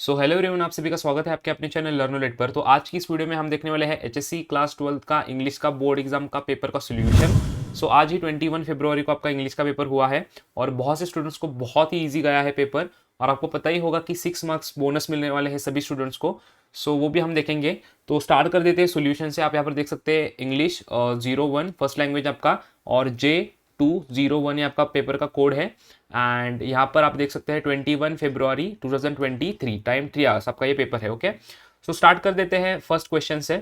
So hello everyone, आप सभी का स्वागत है आपके अपने चैनल लर्नोलेट पर। तो आज की इस वीडियो में हम देखने वाले हैं एचएससी क्लास 12 का इंग्लिश का बोर्ड एग्जाम का पेपर का सोल्यूशन। सो आज ही 21 फरवरी को आपका इंग्लिश का पेपर हुआ है और बहुत से स्टूडेंट्स को बहुत ही ईजी गया है पेपर। और आपको पता ही होगा कि 6 मार्क्स बोनस मिलने वाले हैं सभी स्टूडेंट्स को। सो वो भी हम देखेंगे। तो स्टार्ट कर देते हैं सोल्यूशन से। आप यहाँ पर देख सकते हैं इंग्लिश 01 फर्स्ट लैंग्वेज आपका, और J201 ये आपका पेपर का कोड है। एंड यहाँ पर आप देख सकते हैं 21 फरवरी 2023 टाइम 3 आवर्स आपका ये पेपर है। ओके, सो स्टार्ट कर देते हैं फर्स्ट क्वेश्चन से।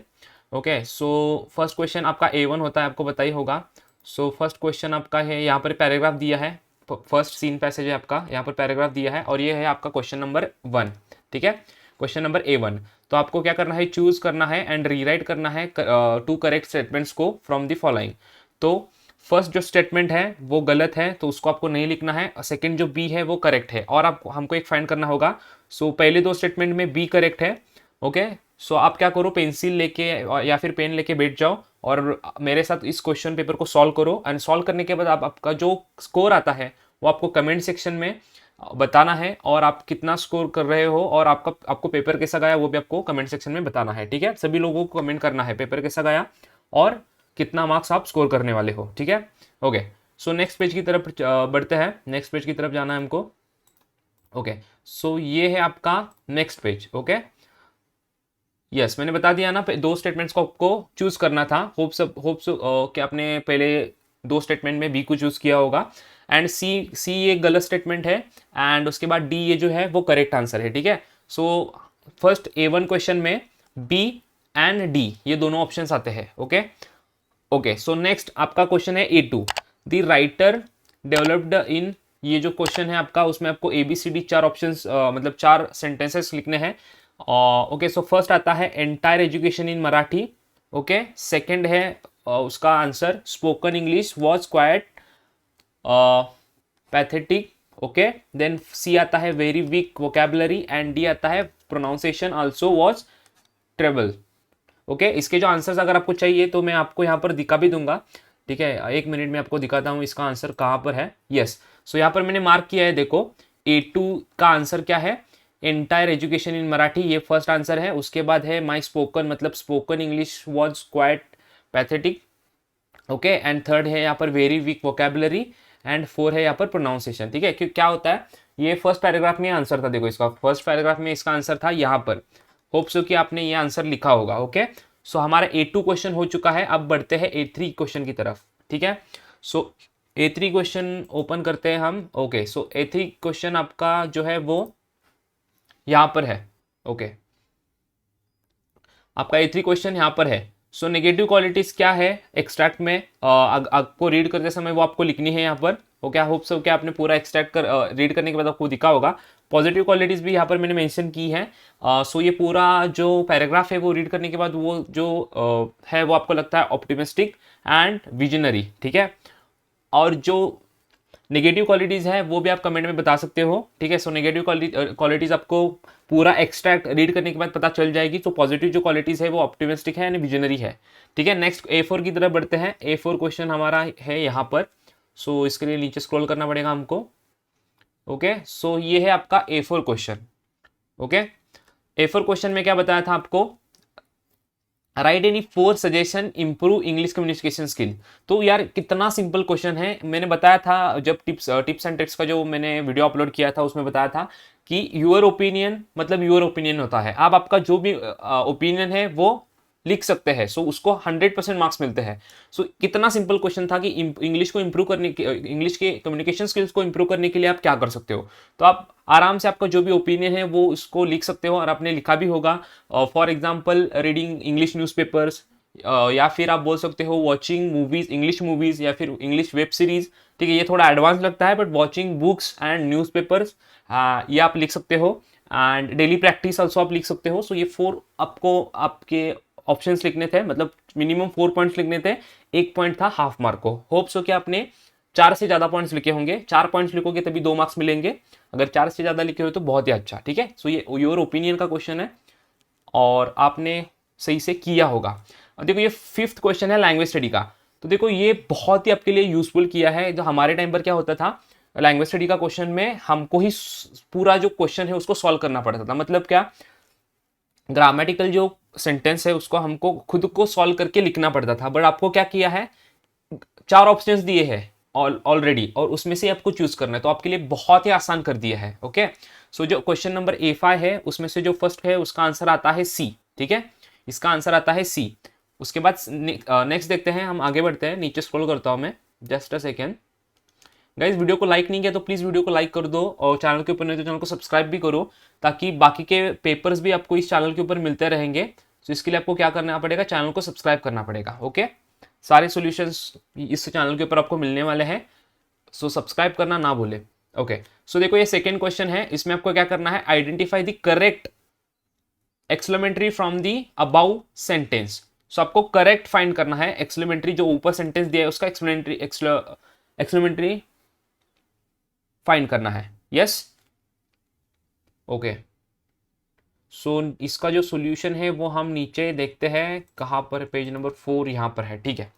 ओके, सो फर्स्ट क्वेश्चन आपका A1 होता है, आपको पता ही होगा। सो फर्स्ट क्वेश्चन आपका है, यहाँ पर पैराग्राफ दिया है, फर्स्ट सीन पैसेज है आपका, यहाँ पर पैराग्राफ दिया है और ये है आपका क्वेश्चन नंबर 1। ठीक है, क्वेश्चन नंबर A1। तो आपको क्या करना है, चूज करना है एंड रीराइट करना है टू करेक्ट स्टेटमेंट्स को फ्रॉम द फॉलोइंग। तो फर्स्ट जो स्टेटमेंट है वो गलत है तो उसको आपको नहीं लिखना है। सेकंड जो बी है वो करेक्ट है और आप हमको एक फाइंड करना होगा। सो पहले दो स्टेटमेंट में बी करेक्ट है। ओके, सो आप क्या करो, पेंसिल लेके या फिर पेन लेके बैठ जाओ और मेरे साथ इस क्वेश्चन पेपर को सॉल्व करो। एंड सॉल्व करने के बाद आपका जो स्कोर आता है वो आपको कमेंट सेक्शन में बताना है, और आप कितना स्कोर कर रहे हो और आपको पेपर कैसा गया वो भी आपको कमेंट सेक्शन में बताना है। ठीक है, सभी लोगों को कमेंट करना है पेपर कैसा गया और कितना मार्क्स आप स्कोर करने वाले हो। ठीक है, ओके। सो नेक्स्ट पेज की तरफ बढ़ते हैं, नेक्स्ट पेज की तरफ जाना है हमको। ओके, सो ये है आपका नेक्स्ट पेज। ओके, यस, मैंने बता दिया ना, दो स्टेटमेंट्स को आपको चूज करना था। होप्स कि आपने पहले दो स्टेटमेंट में बी को चूज किया होगा। एंड सी ये गलत स्टेटमेंट है एंड उसके बाद डी ये जो है वो करेक्ट आंसर है। ठीक है, सो फर्स्ट A1 क्वेश्चन में बी एंड डी ये दोनों ऑप्शंस आते हैं। ओके ओके, सो नेक्स्ट आपका क्वेश्चन है A2। The writer developed in, ये जो क्वेश्चन है आपका उसमें आपको ABCD चार ऑप्शंस मतलब चार सेंटेंसेस लिखने हैं। ओके, सो फर्स्ट आता है entire education in Marathi. Okay, second है उसका answer spoken English was quite pathetic. Okay, then C आता है very weak vocabulary and D आता है pronunciation also was terrible. Okay, इसके जो आंसर्स अगर आपको चाहिए तो मैं आपको यहाँ पर दिखा भी दूंगा। ठीक है, एक मिनट में आपको दिखाता हूँ इसका आंसर कहाँ पर है। यस, सो यहाँ पर मैंने मार्क किया है, देखो A2 का आंसर क्या है, एंटायर एजुकेशन इन मराठी, ये फर्स्ट आंसर है। उसके बाद है माई स्पोकन मतलब spoken English was quite pathetic. Okay, and third है यहाँ पर very weak vocabulary and four है यहाँ पर प्रोनाउंसिएशन। ठीक है, क्यों क्या होता है, ये फर्स्ट पैराग्राफ में आंसर था। देखो इसका फर्स्ट पैराग्राफ में इसका आंसर था यहाँ पर। होप सो कि आपने ये आंसर लिखा होगा। ओके, सो हमारा A2 क्वेश्चन हो चुका है। अब बढ़ते हैं A3 क्वेश्चन की तरफ। ठीक है, सो A3 क्वेश्चन ओपन करते हैं हम। ओके, सो A3 क्वेश्चन आपका जो है वो यहाँ पर है। ओके, आपका A3 क्वेश्चन यहाँ पर है। सो नेगेटिव क्वालिटीज क्या है एक्सट्रैक्ट में, आपको रीड करते समय वो आपको लिखनी है यहाँ पर। ओके, आई होप सो कि आपने पूरा एक्सट्रैक्ट कर रीड करने के बाद आपको दिखा होगा। पॉजिटिव क्वालिटीज भी यहाँ पर मैंने मेंशन की है। सो ये पूरा जो पैराग्राफ है वो रीड करने के बाद वो जो है वो आपको लगता है ऑप्टिमिस्टिक एंड विजनरी। ठीक है, और जो नेगेटिव क्वालिटीज़ है वो भी आप कमेंट में बता सकते हो। ठीक है, सो नेगेटिव क्वालिटीज़ आपको पूरा एक्सट्रैक्ट रीड करने के बाद पता चल जाएगी। तो पॉजिटिव जो क्वालिटीज़ है वो ऑप्टिमिस्टिक है यानी विजनरी है। ठीक है, नेक्स्ट A4 की तरफ बढ़ते हैं। A4 क्वेश्चन हमारा है यहाँ पर। सो इसके लिए नीचे स्क्रॉल करना पड़ेगा हमको। ओके, सो ये है आपका A4 question. Okay, A4 question में क्या बताया था आपको, right any 4 suggestion improve English communication skill. तो यार कितना सिंपल क्वेश्चन है। मैंने बताया था जब टिप्स एंड ट्रिक्स का जो मैंने वीडियो अपलोड किया था उसमें बताया था कि यूर ओपिनियन मतलब यूर ओपिनियन होता है। आप आपका जो भी ओपिनियन है वो लिख सकते हैं। सो उसको 100% मार्क्स मिलते हैं। सो कितना सिंपल क्वेश्चन था कि इंग्लिश को इंप्रूव करने के, इंग्लिश के कम्युनिकेशन स्किल्स को इंप्रूव करने के लिए आप क्या कर सकते हो। तो आप आराम से आपका जो भी ओपिनियन है वो उसको लिख सकते हो और आपने लिखा भी होगा। For example reading English newspapers, या फिर आप बोल सकते हो वॉचिंग मूवीज, इंग्लिश मूवीज या फिर इंग्लिश वेब सीरीज। ठीक है, ये थोड़ा एडवांस लगता है but watching books and newspapers ये आप लिख सकते हो। एंड डेली प्रैक्टिस ऑल्सो आप लिख सकते हो। सो ये 4 आपको आपके ऑप्शंस लिखने थे, मतलब मिनिमम 4 पॉइंट्स लिखने थे। एक पॉइंट था हाफ मार्क को। होप सो कि आपने 4 से ज़्यादा पॉइंट्स लिखे होंगे। 4 पॉइंट्स लिखोगे तभी 2 मार्क्स मिलेंगे। अगर 4 से ज़्यादा लिखे हो तो बहुत ही अच्छा। ठीक है, सो ये योर ओपिनियन का क्वेश्चन है और आपने सही से किया होगा। अब देखो ये 5th क्वेश्चन है लैंग्वेज स्टडी का। तो देखो ये बहुत ही आपके लिए यूजफुल किया है। जो हमारे टाइम पर क्या होता था, लैंग्वेज स्टडी का क्वेश्चन में हमको ही पूरा जो क्वेश्चन है उसको सॉल्व करना पड़ता था। मतलब क्या, ग्रामेटिकल जो सेंटेंस है उसको हमको खुद को सॉल्व करके लिखना पड़ता था। बट आपको क्या किया है, 4 ऑप्शंस दिए हैं ऑलरेडी, और उसमें से आपको चूज करना है, तो आपके लिए बहुत ही आसान कर दिया है। ओके, सो जो क्वेश्चन नंबर A5 है उसमें से जो फर्स्ट है उसका आंसर आता है सी। ठीक है, इसका आंसर आता है सी। उसके बाद नेक्स्ट देखते हैं, हम आगे बढ़ते हैं, नीचे स्क्रॉल करता हूं मैं, just a second. Guys video को लाइक नहीं किया तो प्लीज वीडियो को लाइक कर दो, और चैनल के ऊपर नहीं तो चैनल को सब्सक्राइब भी करो, ताकि बाकी के पेपर्स भी आपको इस चैनल के ऊपर मिलते रहेंगे। तो इसके लिए आपको क्या करना पड़ेगा, चैनल को सब्सक्राइब करना पड़ेगा। ओके, सारे सॉल्यूशंस इस चैनल के ऊपर आपको मिलने वाले हैं, सो सब्सक्राइब करना ना भूले। ओके, सो देखो ये सेकेंड क्वेश्चन है, इसमें आपको क्या करना है, identify the correct exclamatory from the above sentence. So आपको करेक्ट फाइंड करना है, एक्सक्लेमेटरी जो ऊपर सेंटेंस दिया है उसका एक्सक्लेमेटरी फाइंड करना है। यस, ओके, सो इसका जो सॉल्यूशन है वो हम नीचे देखते हैं, कहाँ पर, पेज नंबर 4 यहाँ पर है। ठीक है,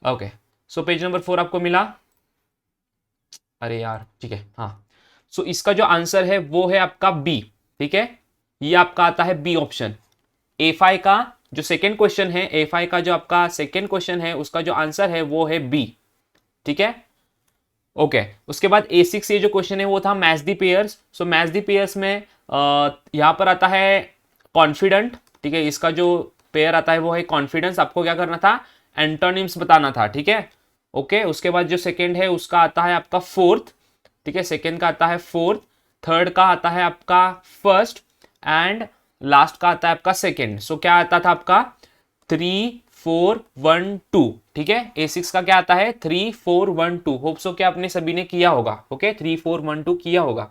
ओके, सो पेज नंबर 4 आपको मिला, अरे यार, ठीक है, हाँ। सो इसका जो आंसर है वो है आपका बी। ठीक है, ये आपका आता है बी ऑप्शन। A5 का जो सेकेंड क्वेश्चन है, A5 का जो आपका सेकेंड क्वेश्चन है उसका जो आंसर है वो है बी। ठीक है, ओके, उसके बाद A6 ये जो क्वेश्चन है वो था मैच दी पेयर्स। सो मैच दी पेयर्स में यहां पर आता है कॉन्फिडेंट। ठीक है, इसका जो पेयर आता है वो है कॉन्फिडेंस। आपको क्या करना था, एंटोनिम्स बताना था। ठीक है, ओके, उसके बाद जो सेकेंड है उसका आता है आपका फोर्थ। ठीक है, सेकेंड का आता है फोर्थ, थर्ड का आता है आपका फर्स्ट, एंड लास्ट का आता है आपका सेकेंड। सो क्या आता था आपका 3 4 1 2। ठीक है, A6 का क्या आता है 3 4 1 2। होप सो क्या आपने सभी ने किया होगा। ओके, 3 4 1 2 किया होगा।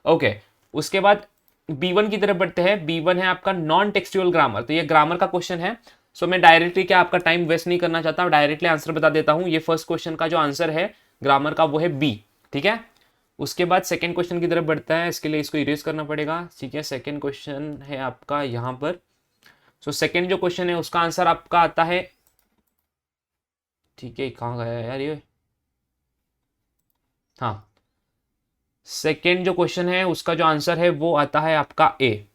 ओके, उसके बाद B1 की तरफ बढ़ते हैं। B1 है आपका नॉन टेक्सचुअल ग्रामर। तो ये ग्रामर का क्वेश्चन है। सो मैं डायरेक्टली क्या आपका टाइम वेस्ट नहीं करना चाहता, डायरेक्टली आंसर बता देता हूं। ये फर्स्ट क्वेश्चन का जो आंसर है ग्रामर का वो है बी। ठीक है, उसके बाद सेकेंड क्वेश्चन की तरफ बढ़ता है, इसके लिए इसको इरेज करना पड़ेगा। ठीक है, सेकेंड क्वेश्चन है आपका यहां पर। सो सेकेंड जो क्वेश्चन है उसका आंसर आपका आता है, ठीक है, कहाँ गया यार ये, हाँ, सेकेंड जो क्वेश्चन है उसका जो आंसर है वो आता है आपका ए।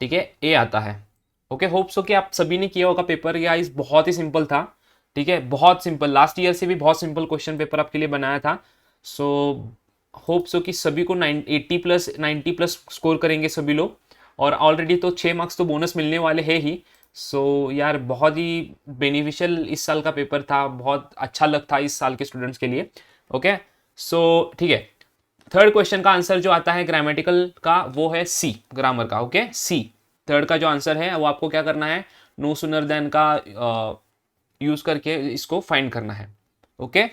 ठीक है, ए आता है। ओके, होप सो कि आप सभी ने किया होगा पेपर, या इस बहुत ही सिंपल था। ठीक है, बहुत सिंपल, लास्ट ईयर से भी बहुत सिंपल क्वेश्चन पेपर आपके लिए बनाया था। सो होप सो कि सभी को 80 प्लस 90 प्लस स्कोर करेंगे सभी लोग, और ऑलरेडी तो 6 मार्क्स तो बोनस मिलने वाले हैं ही। सो यार बहुत ही बेनिफिशियल इस साल का पेपर था, बहुत अच्छा लग था इस साल के स्टूडेंट्स के लिए। ओके, सो ठीक है, थर्ड क्वेश्चन का आंसर जो आता है ग्रामेटिकल का वो है सी, ग्रामर का। ओके, सी थर्ड का जो आंसर है वो आपको क्या करना है, नो सुनर देन का यूज करके इसको फाइंड करना है। ओके,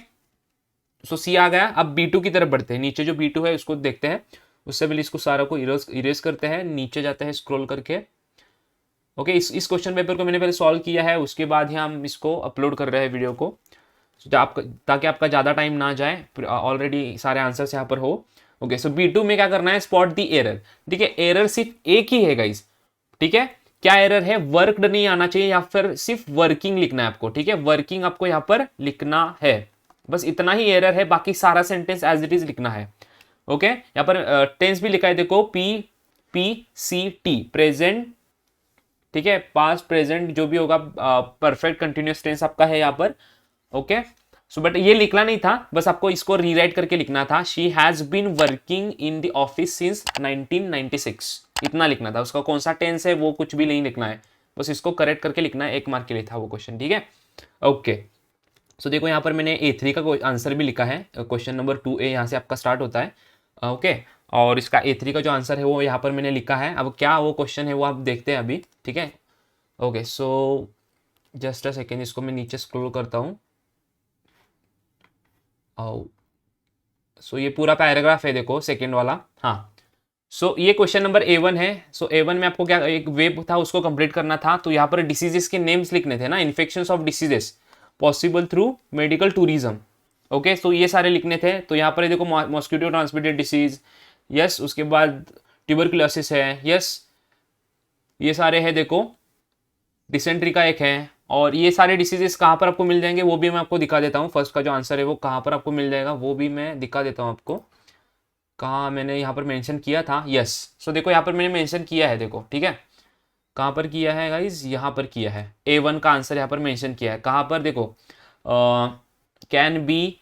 सो सी आ गया। अब B2 की तरफ बढ़ते हैं, नीचे जो B2 है उसको देखते हैं। उससे पहले इसको सारा को इरेज करते हैं, नीचे जाते हैं स्क्रॉल करके। ओके, इस क्वेश्चन पेपर को मैंने पहले सॉल्व किया है, उसके बाद ही हम इसको अपलोड कर रहे हैं वीडियो को, ताकि आपका ज़्यादा टाइम ना जाए, ऑलरेडी सारे आंसर्स यहाँ पर हो। ओके, सो B2 में क्या करना है, स्पॉट दी एरर। ठीक है, एरर सिर्फ एक ही है गाइस। ठीक है, क्या एरर है, वर्कड नहीं आना चाहिए, या फिर सिर्फ वर्किंग लिखना है आपको। ठीक है, वर्किंग आपको यहाँ पर लिखना है, बस इतना ही एरर है, बाकी सारा सेंटेंस एज इट इज लिखना है। ओके, यहाँ पर टेंस भी लिखा है, देखो PPCT प्रेजेंट। ठीक है, पास्ट प्रेजेंट जो भी होगा, परफेक्ट कंटिन्यूअस टेंस आपका है यहाँ पर। ओके, सो बट ये लिखना नहीं था, बस आपको इसको रीराइट करके लिखना था, she has been working in the office since 1996, इतना लिखना था। उसका कौन सा टेंस है वो कुछ भी नहीं लिखना है, बस इसको करेक्ट करके लिखना है। 1 मार्क के लिए था वो क्वेश्चन। ठीक है, ओके, सो देखो यहाँ पर मैंने A3 का आंसर भी लिखा है, क्वेश्चन नंबर 2A यहाँ से आपका स्टार्ट होता है। ओके, और इसका A3 का जो आंसर है वो यहाँ पर मैंने लिखा है। अब क्या वो क्वेश्चन है वो आप देखते हैं अभी। ठीक है, okay, so just a second, इसको मैं नीचे स्क्रॉल करता हूँ। सो ये पूरा पैराग्राफ है, देखो सेकेंड वाला। हाँ, सो ये क्वेश्चन नंबर A1 है। सो A1 में आपको क्या, एक वेब था उसको कंप्लीट करना था, तो यहाँ पर डिसीजेस के नेम्स लिखने थे ना, infections of diseases possible through medical tourism. Okay, so ये सारे लिखने थे। तो यहाँ पर देखो मॉस्किटो ट्रांसमिटेड डिसीज, यस, उसके बाद ट्यूबरकुलोसिस है, यस, ये सारे हैं। देखो डिसेंट्री का एक है, और ये सारे डिसीजेस कहाँ पर आपको मिल जाएंगे वो भी मैं आपको दिखा देता हूँ। फर्स्ट का जो आंसर है वो कहाँ पर आपको मिल जाएगा वो भी मैं दिखा देता हूँ आपको। कहाँ मैंने यहाँ पर मेंशन किया था, यस। सो देखो यहाँ पर मैंने मेंशन किया है, देखो ठीक है, कहाँ पर किया है गाइज, यहाँ पर किया है। A1 का आंसर यहाँ पर मेंशन किया है, कहाँ पर देखो, can be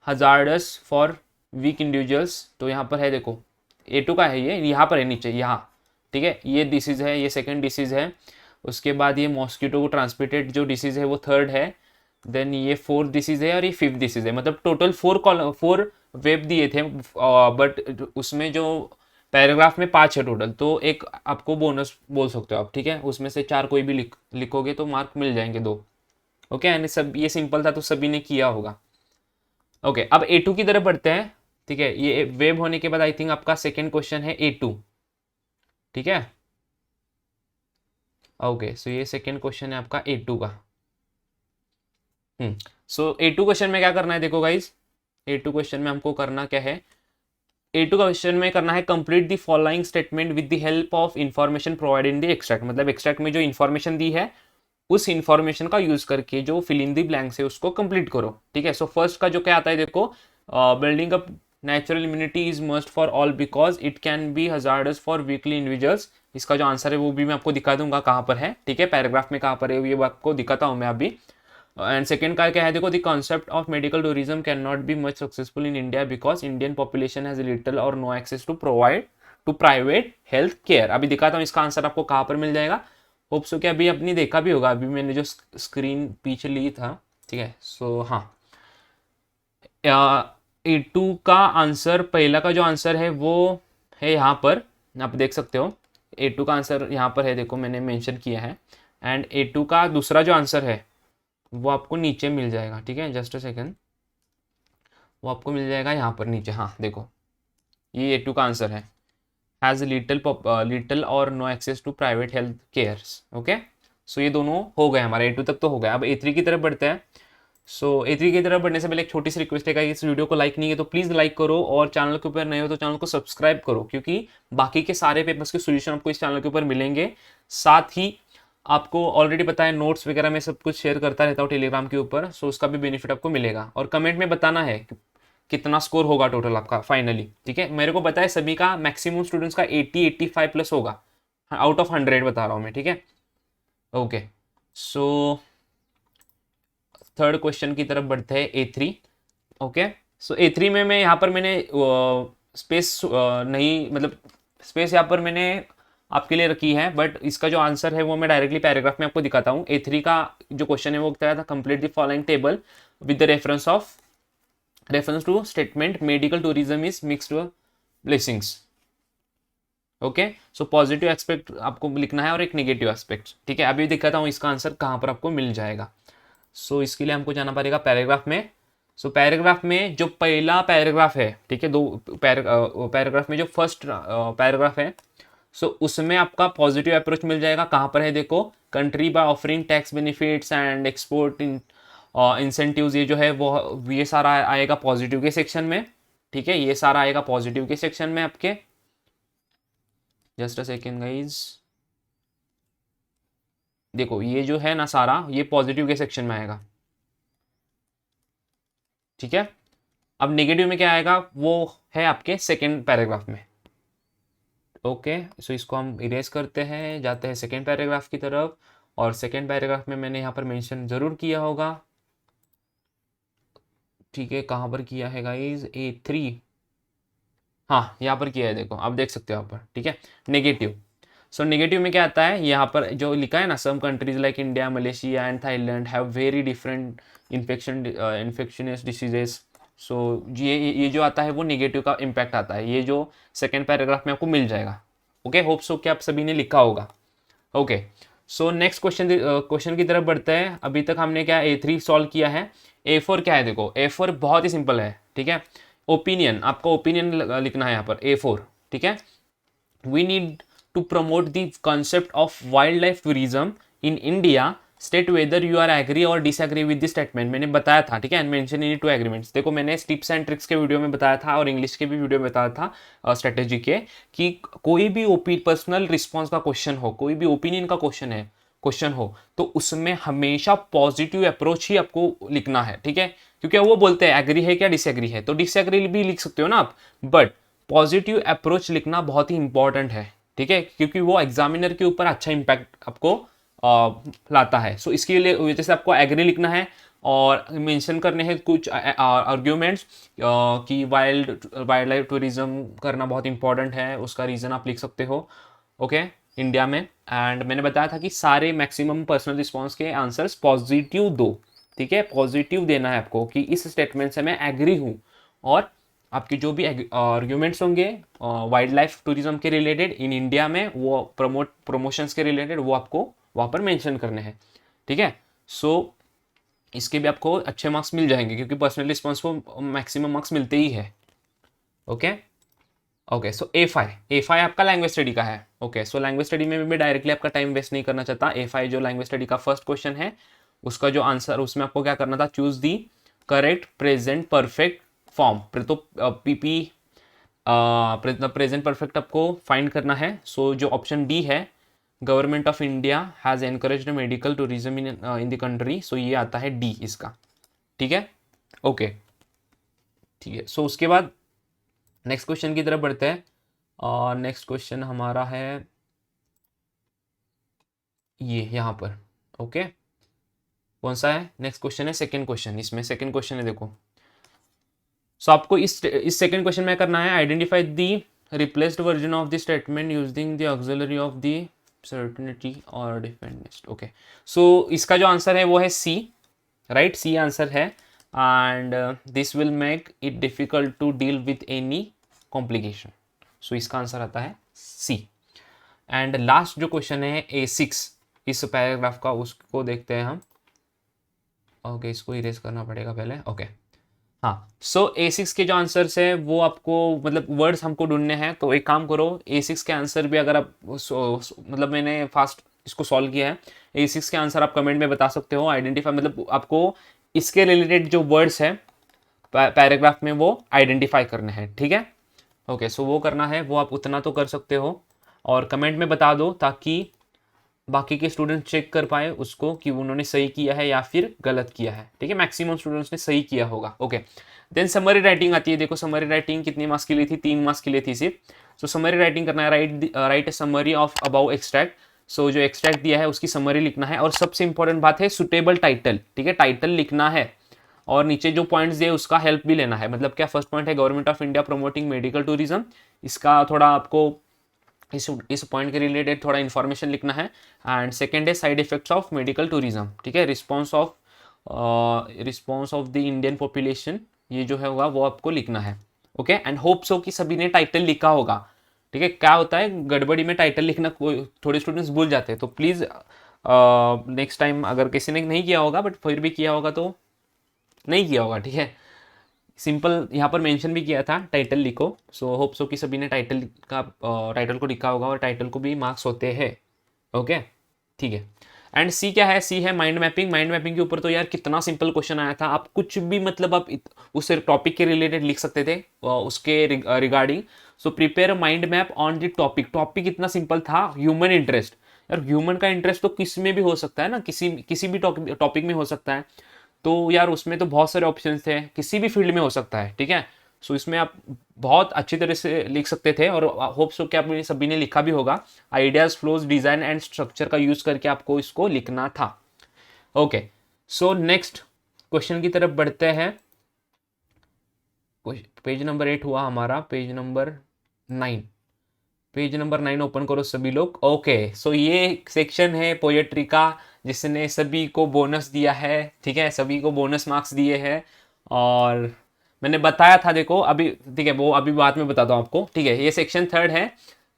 hazardous for weak individuals, तो यहाँ पर है देखो A2 का है, ये यहाँ पर है नीचे, यहाँ ठीक है। ये डिसीज़ है, ये सेकंड डिसीज़ है। उसके बाद ये मॉस्किटो को ट्रांसमिटेड जो डिसीज़ है वो थर्ड है। देन ये फोर्थ डिसीज़ है और ये फिफ्थ डिसीज़ है। मतलब टोटल 4 वेब दिए थे, बट उसमें जो पैराग्राफ में 5 है टोटल, तो एक आपको बोनस बोल सकते हो आप, ठीक है। उसमें से 4 कोई भी लिखोगे तो मार्क मिल जाएंगे 2। ओके, यानी सब ये सिंपल था तो सभी ने किया होगा। ओके, अब A2 की तरफ बढ़ते हैं, ठीक है। ये वेब होने के बाद आई थिंक आपका सेकेंड क्वेश्चन है A2, ठीक है। ओके, सो ये सेकेंड क्वेश्चन है आपका A2 का। सो A2 क्वेश्चन में क्या करना है, देखो गाइज, A2 क्वेश्चन में हमको करना क्या है, A2 क्वेश्चन में करना है complete the following statement with the help of information provided in the extract. मतलब एक्सट्रैक्ट में जो इन्फॉर्मेशन दी है उस इंफॉर्मेशन का यूज करके जो फिल इन द ब्लैंक्स है उसको कंप्लीट करो, ठीक है। सो फर्स्ट का जो क्या आता है देखो, building up natural immunity is must for all because it can be hazardous for weekly individuals. इसका जो आंसर है वो भी मैं आपको दिखा दूंगा कहाँ पर है, ठीक है, पैराग्राफ में कहाँ पर है ये आपको दिखाता हूँ मैं अभी। एंड सेकेंड का क्या है देखो, the concept of medical tourism can not be much successful in India because Indian population has little or no access to private health care. अभी दिखाता हूँ इसका आंसर आपको कहाँ पर मिल जाएगा। होप सो कि अभी अपनी देखा भी होगा, अभी मैंने जो स्क्रीन पीछे ली था, ठीक है। सो हाँ, A2 का आंसर, पहला का जो आंसर है वो है यहाँ पर, आप देख सकते हो। A2 का आंसर यहाँ पर है, देखो मैंने मेंशन किया है। एंड A2 का दूसरा जो आंसर है वो आपको नीचे मिल जाएगा, ठीक है, जस्ट अ सेकेंड, वो आपको मिल जाएगा यहाँ पर नीचे। हाँ देखो, ये A2 का आंसर है, has little or no access to private health cares. Okay, so ये दोनों हो गए हमारे, A2 तक तो हो गया। अब A3 की तरफ बढ़ते हैं। सो A3 की तरफ बढ़ने से पहले एक छोटी सी रिक्वेस्ट है कि इस वीडियो को लाइक नहीं है तो प्लीज़ लाइक करो, और चैनल के ऊपर नए हो तो चैनल को सब्सक्राइब करो, क्योंकि बाकी के सारे पेपर्स के सोल्यूशन आपको इस चैनल के ऊपर मिलेंगे। साथ ही आपको ऑलरेडी पता है नोट्स वगैरह में सब कुछ शेयर करता रहता हूँ टेलीग्राम के ऊपर, सो उसका भी बेनिफिट आपको मिलेगा। और कमेंट में बताना है कितना स्कोर होगा टोटल आपका फाइनली, ठीक है। मेरे को पता है सभी का मैक्सिमम स्टूडेंट्स का 80-85 प्लस होगा, आउट ऑफ 100 बता रहा हूँ मैं, ठीक है। ओके, सो थर्ड क्वेश्चन की तरफ बढ़ते हैं, A3। ओके, सो A3 में मैं यहाँ पर मैंने स्पेस नहीं, मतलब स्पेस यहाँ पर मैंने आपके लिए रखी है, बट इसका जो आंसर है वो मैं डायरेक्टली पैराग्राफ में आपको दिखाता हूँ। A3 का जो क्वेश्चन है वो बताया था, complete the following table with the reference to statement medical tourism is mixed blessings. Okay, so positive aspect आपको लिखना है और एक नेगेटिव एस्पेक्ट, ठीक है। अभी दिखाता हूँ इसका आंसर कहाँ पर आपको मिल जाएगा। सो इसके लिए हमको जाना पड़ेगा पैराग्राफ में। सो पैराग्राफ में जो पहला पैराग्राफ है, ठीक है, दो पैराग्राफ में जो फर्स्ट पैराग्राफ है, सो उसमें आपका पॉजिटिव अप्रोच मिल जाएगा। कहाँ पर है देखो, country by offering tax benefits and export incentives, ये जो है वो ये सारा आएगा पॉजिटिव के सेक्शन में, ठीक है। ये सारा आएगा पॉजिटिव के सेक्शन में आपके, जस्ट अ सेकेंड गाइज, देखो ये जो है ना सारा ये पॉजिटिव के सेक्शन में आएगा, ठीक है। अब नेगेटिव में क्या आएगा वो है आपके सेकेंड पैराग्राफ में। ओके, सो इसको हम इरेज करते हैं, जाते हैं सेकेंड पैराग्राफ की तरफ। और सेकेंड पैराग्राफ में मैंने यहाँ पर मेंशन जरूर किया होगा, ठीक है। कहाँ पर किया है गाइज, A3, हाँ यहाँ पर किया है, देखो आप देख सकते हो यहाँ पर, ठीक है। नेगेटिव, सो नेगेटिव में क्या आता है, यहाँ पर जो लिखा है ना, some countries like India, Malaysia and Thailand have very different infectious diseases. So ये जो आता है वो नेगेटिव का इम्पैक्ट आता है, ये जो सेकेंड पैराग्राफ में आपको मिल जाएगा। ओके, होप सो कि आप सभी ने लिखा होगा। ओके, सो नेक्स्ट क्वेश्चन की तरफ बढ़ते हैं। अभी तक हमने क्या A3 सॉल्व किया है। A4 क्या है देखो, A4 बहुत ही सिंपल है, ठीक है। ओपिनियन, आपका ओपिनियन लिखना है यहाँ पर A4, ठीक है। We need to promote the concept of wildlife tourism in India, state whether you are agree or disagree with the statement। मैंने बताया था, ठीक है, and mention any two agreements। देखो मैंने टिप्स एंड ट्रिक्स के वीडियो में बताया था और इंग्लिश के भी वीडियो में बताया था स्ट्रेटेजी के, कि कोई भी पर्सनल रिस्पॉन्स का क्वेश्चन हो, कोई भी ओपिनियन का क्वेश्चन है, क्वेश्चन हो तो उसमें हमेशा पॉजिटिव अप्रोच ही आपको लिखना है, ठीक है। क्योंकि वो बोलते हैं एग्री है क्या डिसएग्री है, तो डिसएग्री भी लिख सकते हो ना आप, बट पॉजिटिव अप्रोच लिखना बहुत ही इंपॉर्टेंट है, ठीक है, क्योंकि वो एग्जामिनर के ऊपर अच्छा इंपैक्ट आपको लाता है। सो इसके लिए वजह से आपको एग्री लिखना है और मेंशन करने हैं कुछ आर्ग्यूमेंट्स कि वाइल्ड लाइफ टूरिज्म करना बहुत इंपॉर्टेंट है, उसका रीज़न आप लिख सकते हो, ओके इंडिया में। एंड मैंने बताया था कि सारे मैक्सिमम पर्सनल रिस्पॉन्स के आंसर्स पॉजिटिव दो, ठीक है, पॉजिटिव देना है आपको कि इस स्टेटमेंट से मैं एग्री हूँ, और आपके जो भी आर्ग्यूमेंट्स होंगे वाइल्ड लाइफ टूरिज्म के रिलेटेड इन इंडिया में, वो प्रमोशंस के रिलेटेड, वो आपको वहाँ पर मेंशन करने हैं, ठीक है। सो इसके भी आपको अच्छे मार्क्स मिल जाएंगे क्योंकि पर्सनल रिस्पॉन्स को मैक्सिमम मार्क्स मिलते ही है, ओके ओके। सो A5 आपका लैंग्वेज स्टडी का है, ओके। सो लैंग्वेज स्टडी में भी डायरेक्टली आपका टाइम वेस्ट नहीं करना चाहता। A5 जो लैंग्वेज स्टडी का फर्स्ट क्वेश्चन है, उसका जो आंसर, उसमें आपको क्या करना था, choose the correct present perfect form. तो PP प्रेजेंट परफेक्ट आपको फाइंड करना है। सो जो ऑप्शन डी है, government of India has encouraged medical tourism in the country, so ये आता है डी इसका, ठीक है, ओके ठीक है। सो उसके बाद नेक्स्ट क्वेश्चन की तरफ बढ़ते हैं, और नेक्स्ट क्वेश्चन हमारा है ये यहाँ पर, ओके कौन सा है, नेक्स्ट क्वेश्चन है सेकंड क्वेश्चन, इसमें सेकंड क्वेश्चन है देखो। सो आपको इस सेकंड क्वेश्चन में करना है, identify the replaced version of the statement using the auxiliary of the certainty और डिफेंडेंस, ओके। सो इसका जो आंसर है वो है सी, राइट, सी आंसर है। And this will make it difficult to deal with any complication, so इसका answer आता है सी। एंड लास्ट जो क्वेश्चन है A6 इस पैराग्राफ का, उसको देखते हैं हम, ओके इसको इरेज करना पड़ेगा पहले, ओके हाँ। सो A6 के जो आंसर्स है वो आपको, मतलब वर्ड्स हमको ढूंढने हैं, तो एक काम करो, A6 के आंसर भी अगर आप मतलब मैंने फास्ट इसको सॉल्व किया है, A6 के आंसर आप कमेंट में बता सकते हो। आइडेंटिफाई मतलब आपको इसके रिलेटेड जो वर्ड्स है पैराग्राफ में वो आइडेंटिफाई करने हैं, ठीक है, ओके। सो वो करना है, वो आप उतना तो कर सकते हो और कमेंट में बता दो ताकि बाकी के स्टूडेंट चेक कर पाए उसको कि उन्होंने सही किया है या फिर गलत किया है, ठीक है। मैक्सिमम स्टूडेंट्स ने सही किया होगा, ओके। देन समरी राइटिंग आती है, देखो समरी राइटिंग कितनी मार्क्स की ली थी, 3 मार्क्स की ली थी सिर्फ। सो समरी राइटिंग करना है, write summary of above extract. So जो एक्सट्रैक्ट दिया है उसकी समरी लिखना है, और सबसे इंपॉर्टेंट बात है सुटेबल टाइटल, ठीक है, टाइटल लिखना है, और नीचे जो पॉइंट्स दिए उसका हेल्प भी लेना है। मतलब क्या, फर्स्ट पॉइंट है government of India promoting medical tourism, इसका थोड़ा आपको इस पॉइंट के रिलेटेड थोड़ा इन्फॉर्मेशन लिखना है। एंड सेकेंड है side effects of medical tourism, ठीक है, response of the Indian population, ये जो है होगा वो आपको लिखना है, ओके। एंड होप सो कि सभी ने टाइटल लिखा होगा, ठीक है। क्या होता है गड़बड़ी में टाइटल लिखना कोई थोड़े स्टूडेंट्स भूल जाते हैं, तो प्लीज़ नेक्स्ट टाइम अगर किसी ने नहीं किया होगा बट फिर भी किया होगा तो नहीं किया होगा, ठीक है, सिंपल यहाँ पर मेंशन भी किया था टाइटल लिखो। सो होप सो कि सभी ने टाइटल को लिखा होगा और टाइटल को भी मार्क्स होते हैं, ओके ठीक है। एंड सी क्या है, सी है माइंड मैपिंग। माइंड मैपिंग के ऊपर तो यार कितना सिंपल क्वेश्चन आया था, आप कुछ भी मतलब आप उस टॉपिक के रिलेटेड लिख सकते थे उसके regarding. So prepare mind map on the topic, topic इतना सिंपल था, ह्यूमन इंटरेस्ट। यार ह्यूमन का इंटरेस्ट तो किस में भी हो सकता है ना, किसी भी टॉपिक में हो सकता है, तो यार उसमें तो बहुत सारे ऑप्शंस थे, किसी भी फील्ड में हो सकता है, ठीक है। सो इसमें आप बहुत अच्छी तरह से लिख सकते थे, और होप सो कि आप सभी ने लिखा भी होगा। Ideas, flows, design and structure का यूज करके आपको इसको लिखना था, ओके। सो नेक्स्ट क्वेश्चन की तरफ बढ़ते हैं। पेज नंबर 8 हुआ हमारा, page number 9, page number 9 open करो सभी लोग, ओके। सो ये सेक्शन है पोएट्री का जिसने सभी को बोनस दिया है, ठीक है, सभी को बोनस मार्क्स दिए हैं। और मैंने बताया था देखो अभी, ठीक है, वो अभी बाद में बताता हूँ आपको, ठीक है। ये सेक्शन 3 है,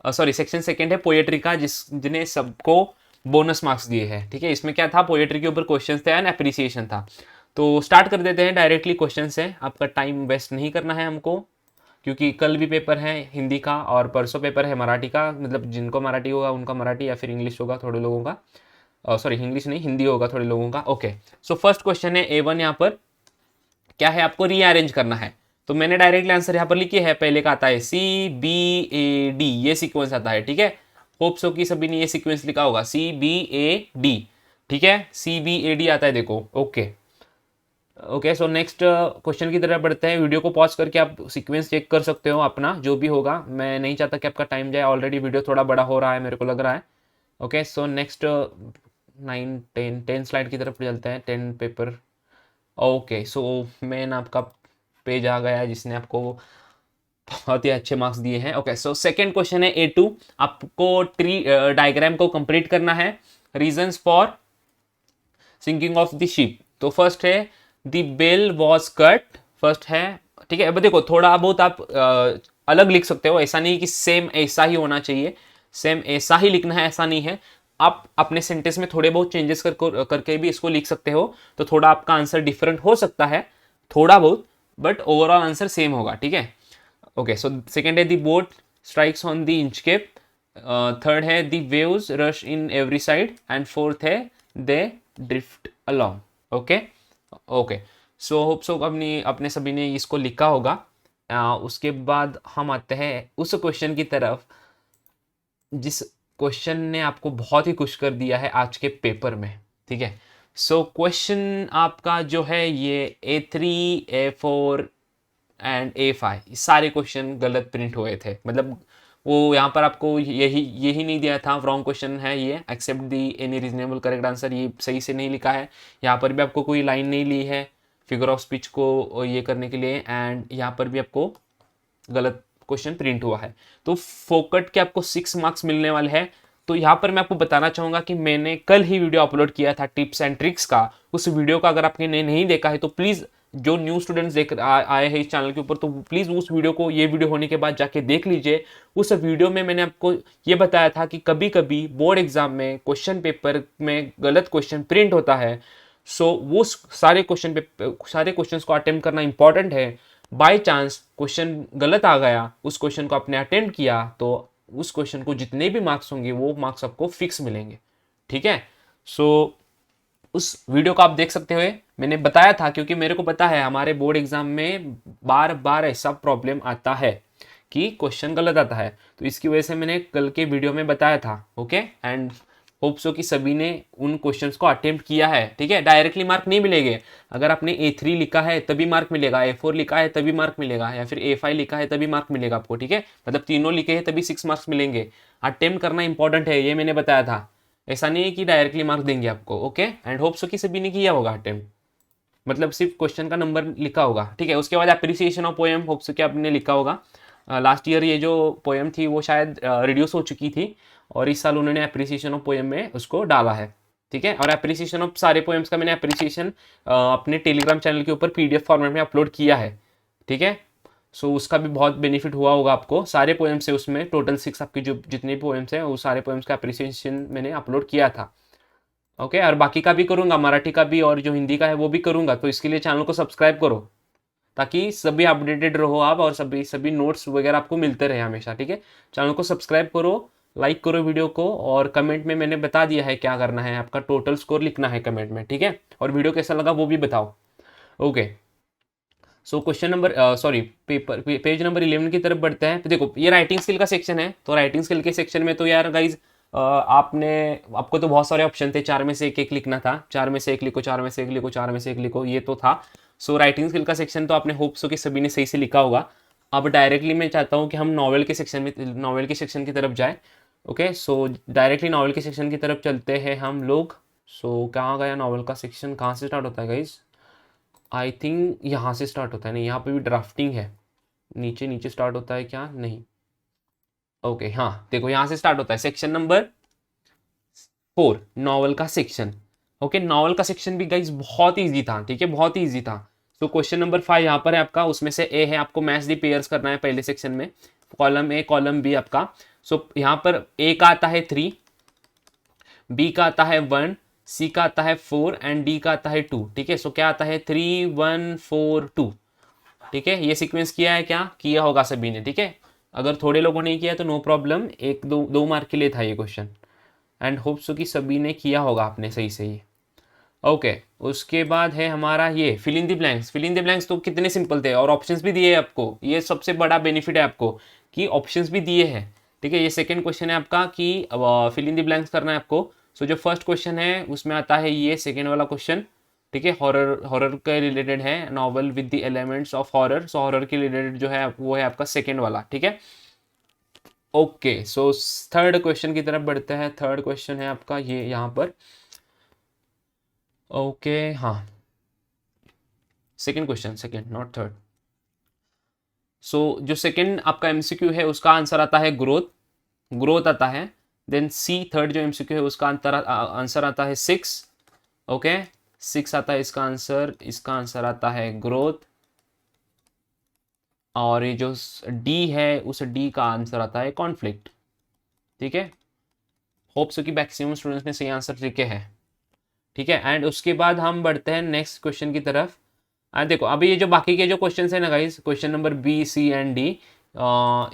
सॉरी सेक्शन 2 है पोएट्री का, जिन्हें सबको बोनस मार्क्स दिए हैं, ठीक है। इसमें क्या था, पोएट्री के ऊपर क्वेश्चन थे एंड एप्रिसिएशन था। तो स्टार्ट कर देते हैं डायरेक्टली क्वेश्चन से, आपका टाइम वेस्ट नहीं करना है हमको, क्योंकि कल भी पेपर है हिंदी का और परसों पेपर है मराठी का। मतलब जिनको मराठी होगा उनका मराठी, या फिर इंग्लिश होगा थोड़े लोगों का, सॉरी इंग्लिश नहीं हिंदी होगा थोड़े लोगों का, ओके। सो फर्स्ट क्वेश्चन है A1, यहाँ पर क्या है, आपको रीअरेंज करना है। तो मैंने डायरेक्टली आंसर यहाँ पर लिखी है, पहले का आता है CBAD, ये सीक्वेंस आता है, ठीक है। होप सो कि सभी ने ये सीक्वेंस लिखा होगा, CBAD, ठीक है, CBAD आता है देखो। Okay okay, so next question की तरफ बढ़ते हैं। वीडियो को पॉज करके आप सीक्वेंस चेक कर सकते हो अपना, जो भी होगा। मैं नहीं चाहता कि आपका टाइम जाए, ऑलरेडी वीडियो थोड़ा बड़ा हो रहा है मेरे को लग रहा है। ओके, सो नेक्स्ट 9 10 स्लाइड की तरफ चलते हैं, 10 पेपर। ओके, सो मेन आपका पेज आ गया है जिसने आपको बहुत ही अच्छे मार्क्स दिए हैं। ओके, सो सेकंड क्वेश्चन है A2, आपको ट्री डायग्राम को कंप्लीट करना है। Reasons for sinking of the ship, तो फर्स्ट है the bell was cut, first है, ठीक है। अब देखो थोड़ा बहुत आप अलग लिख सकते हो, ऐसा नहीं कि सेम ऐसा ही होना चाहिए, सेम ऐसा ही लिखना है ऐसा नहीं है। आप अपने सेंटेंस में थोड़े बहुत चेंजेस करके भी इसको लिख सकते हो, तो थोड़ा आपका आंसर डिफरेंट हो सकता है थोड़ा बहुत, बट ओवरऑल आंसर सेम होगा, ठीक है। ओके, सो सेकेंड है the boat strikes on the Inchcape, third है the waves rush in every side, and fourth है they drift along. Okay okay, so hope so अपनी अपने सभी ने इसको लिखा होगा। उसके बाद हम आते हैं उस क्वेश्चन की तरफ जिस क्वेश्चन ने आपको बहुत ही खुश कर दिया है आज के पेपर में, ठीक है। सो क्वेश्चन आपका जो है ये A3 A4 एंड A5 सारे क्वेश्चन गलत प्रिंट हुए थे, मतलब वो यहाँ पर आपको यही यही नहीं दिया था, रॉन्ग क्वेश्चन है ये, एक्सेप्ट दी एनी रीजनेबल करेक्ट आंसर, ये सही से नहीं लिखा है। यहाँ पर भी आपको कोई लाइन नहीं ली है फिगर ऑफ स्पीच को ये करने के लिए, एंड यहाँ पर भी आपको गलत क्वेश्चन प्रिंट हुआ है, तो फोकट के आपको 6 मार्क्स मिलने वाले हैं। तो यहाँ पर मैं आपको बताना चाहूँगा कि मैंने कल ही वीडियो अपलोड किया था टिप्स एंड ट्रिक्स का, उस वीडियो का अगर आपने नहीं देखा है तो प्लीज़ जो न्यू स्टूडेंट्स आए हैं इस चैनल के ऊपर, तो प्लीज़ उस वीडियो को ये वीडियो होने के बाद जाके देख लीजिए। उस वीडियो में मैंने आपको ये बताया था कि कभी कभी बोर्ड एग्जाम में क्वेश्चन पेपर में गलत क्वेश्चन प्रिंट होता है, सो वो सारे क्वेश्चंस को अटेम्प्ट करना इंपॉर्टेंट है। बाय चांस क्वेश्चन गलत आ गया, उस क्वेश्चन को आपने अटेम्प्ट किया, तो उस क्वेश्चन को जितने भी मार्क्स होंगे वो मार्क्स आपको फिक्स मिलेंगे, ठीक है। सो उस वीडियो को आप देख सकते हुए मैंने बताया था, क्योंकि मेरे को पता है हमारे बोर्ड एग्जाम में बार बार ऐसा प्रॉब्लम आता है कि क्वेश्चन गलत आता है, तो इसकी वजह से मैंने कल के वीडियो में बताया था। ओके, एंड होप सो कि सभी ने उन क्वेश्चंस को अटेम्प्ट किया है, ठीक है। डायरेक्टली मार्क नहीं मिलेंगे, अगर आपने A3 लिखा है तभी मार्क मिलेगा, A4 लिखा है तभी मार्क मिलेगा, या फिर A5 लिखा है तभी मार्क मिलेगा आपको, ठीक है। मतलब तीनों लिखे हैं तभी 6 मार्क्स मिलेंगे। अटेम्प्ट करना इंपॉर्टेंट है, ये मैंने बताया था, ऐसा नहीं है कि डायरेक्टली मार्क देंगे आपको। ओके, एंड होप सो कि सभी ने किया होगा अटेम्प्ट, मतलब सिर्फ क्वेश्चन का नंबर लिखा होगा, ठीक है। उसके बाद appreciation of poem, hope so कि आपने लिखा होगा। लास्ट ईयर ये जो पोएम थी वो शायद रिड्यूस हो चुकी थी, और इस साल उन्होंने अप्रिसिएशन ऑफ पोएम में उसको डाला है, ठीक है। और अप्रिसिएशन ऑफ सारे पोएम्स का मैंने अप्रिसिएशन अपने टेलीग्राम चैनल के ऊपर PDF फॉर्मेट में अपलोड किया है, ठीक है। सो उसका भी बहुत बेनिफिट हुआ होगा आपको, सारे पोएम्स है उसमें, टोटल 6 आपकी जो जितने भी पोएम्स हैं वो सारे पोएम्स का अप्रिसिएशन मैंने अपलोड किया था। ओके, और बाकी का भी करूँगा, मराठी का भी और जो हिंदी का है वो भी करूँगा, तो इसके लिए चैनल को सब्सक्राइब करो ताकि सभी अपडेटेड रहो आप, और सभी नोट्स वगैरह आपको मिलते रहे हमेशा, ठीक है। चैनल को सब्सक्राइब करो, लाइक करो वीडियो को, और कमेंट में मैंने बता दिया है क्या करना है, आपका टोटल स्कोर लिखना है कमेंट में, ठीक है। और वीडियो कैसा लगा वो भी बताओ। Okay, so question number sorry page number 11 की तरफ बढ़ते हैं। तो देखो ये राइटिंग स्किल का सेक्शन है, तो राइटिंग स्किल के सेक्शन में तो यार गाइज आपको तो बहुत सारे ऑप्शन थे, 4 में से एक लिखना था, 4 में से एक लिखो, 4 में से एक लिखो, 4 में से एक लिखो, ये तो था। सो राइटिंग स्किल का सेक्शन तो आपने होप्स हो कि सभी ने सही से लिखा होगा। अब डायरेक्टली मैं चाहता हूँ कि हम नॉवेल के सेक्शन की तरफ जाए। ओके, सो डायरेक्टली नॉवेल के सेक्शन की तरफ चलते हैं हम लोग। सो कहाँ गया नॉवेल का सेक्शन, कहाँ से स्टार्ट होता है गाइज? आई थिंक यहाँ से स्टार्ट होता है, नहीं यहाँ पे भी ड्राफ्टिंग है, नीचे नीचे स्टार्ट होता है क्या? नहीं, ओके हाँ देखो यहाँ से स्टार्ट होता है सेक्शन नंबर 4, नॉवल का सेक्शन। ओके, नॉवल का सेक्शन भी गाइज बहुत ईजी था, ठीक है, बहुत ही ईजी था। तो क्वेश्चन नंबर 5 यहाँ पर है आपका, उसमें से ए है, आपको मैच दी पेयर्स करना है पहले सेक्शन में, कॉलम ए कॉलम बी आपका। सो यहाँ पर ए का आता है 3, बी का आता है 1, सी का आता है 4 एंड डी का आता है 2, ठीक है। सो क्या आता है 3 1 4 2, ठीक है। ये सीक्वेंस किया है, क्या किया होगा सभी ने, ठीक है। अगर थोड़े लोगों ने किया तो नो प्रॉब्लम, 1 2 मार्क के लिए था ये क्वेश्चन, एंड होप सो कि सभी ने किया होगा आपने सही सही। ओके, उसके बाद है हमारा ये fill in the blanks. Fill in the blanks तो कितने सिंपल थे, और ऑप्शंस भी दिए हैं आपको, ये सबसे बड़ा बेनिफिट है आपको कि ऑप्शंस भी दिए हैं, ठीक है, ये सेकंड क्वेश्चन है आपका कि फिल इन द ब्लैंक्स करना है आपको। सो जो फर्स्ट क्वेश्चन है उसमें आता है ये सेकंड वाला क्वेश्चन। ठीक है, हॉरर हॉरर के रिलेटेड है, novel with the elements of horror. So horror के रिलेटेड जो है वो है आपका सेकंड वाला। ठीक है, ओके। सो थर्ड क्वेश्चन की तरफ बढ़ते हैं। थर्ड क्वेश्चन है आपका ये यहाँ पर। ओके, हाँ, second question, second not third. So जो सेकंड आपका एमसीक्यू है उसका आंसर आता है ग्रोथ, ग्रोथ आता है। देन सी थर्ड जो एमसीक्यू है उसका आंसर आता है 6। ओके, 6 आता है इसका आंसर। इसका आंसर आता है ग्रोथ। और ये जो डी है उस डी का आंसर आता है कॉन्फ्लिक्ट। ठीक है, होप सो कि मैक्सिमम स्टूडेंट्स ने सही आंसर लिखे हैं। ठीक है, एंड उसके बाद हम बढ़ते हैं नेक्स्ट क्वेश्चन की तरफ। देखो अभी ये जो बाकी के जो क्वेश्चंस हैं ना guys, question number B C and D,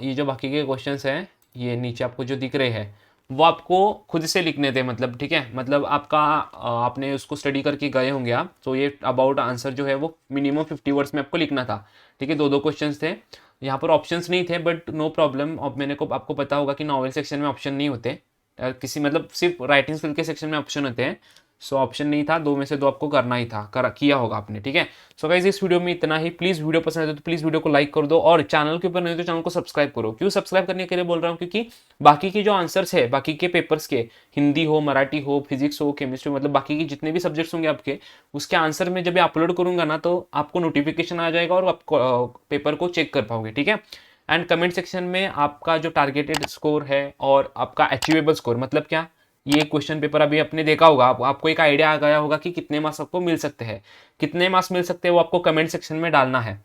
ये जो बाकी के क्वेश्चंस हैं ये नीचे आपको जो दिख रहे हैं वो आपको खुद से लिखने थे। मतलब ठीक है, मतलब आपका आपने उसको स्टडी करके गए होंगे आप, तो ये अबाउट आंसर जो है वो मिनिमम 50 वर्ड्स में आपको लिखना था। ठीक है, दो दो क्वेश्चंस थे, यहाँ पर ऑप्शंस नहीं थे, बट नो प्रॉब्लम। अब मैंने को आपको पता होगा कि नॉवल सेक्शन में ऑप्शन नहीं होते, किसी मतलब सिर्फ राइटिंग स्किल के सेक्शन में ऑप्शन होते हैं। सो ऑप्शन नहीं था, दो में से दो आपको करना ही था, किया होगा आपने। ठीक है, सो गाइस इस वीडियो में इतना ही। प्लीज वीडियो पसंद है तो प्लीज वीडियो को लाइक कर दो, और चैनल के ऊपर नहीं तो चैनल को सब्सक्राइब करो। क्यों सब्सक्राइब करने के लिए बोल रहा हूँ, क्योंकि बाकी के जो आंसर्स है बाकी के पेपर्स के, हिंदी हो, मराठी हो, फिजिक्स हो, केमिस्ट्री, मतलब बाकी के जितने भी सब्जेक्ट्स होंगे आपके, उसके आंसर में जब अपलोड करूंगा ना तो आपको नोटिफिकेशन आ जाएगा और आप पेपर को चेक कर पाओगे। ठीक है, एंड कमेंट सेक्शन में आपका जो टारगेटेड स्कोर है और आपका अचीवेबल स्कोर, मतलब क्या, ये क्वेश्चन पेपर अभी आपने देखा होगा, आपको एक आइडिया आ गया होगा कि कितने मार्क्स आपको मिल सकते हैं। कितने मार्क्स मिल सकते हैं वो आपको कमेंट सेक्शन में डालना है।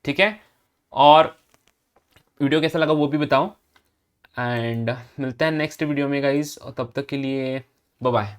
ठीक है, और वीडियो कैसा लगा वो भी बताओ, एंड मिलते हैं नेक्स्ट वीडियो में गाइस, और तब तक के लिए बाय बाय।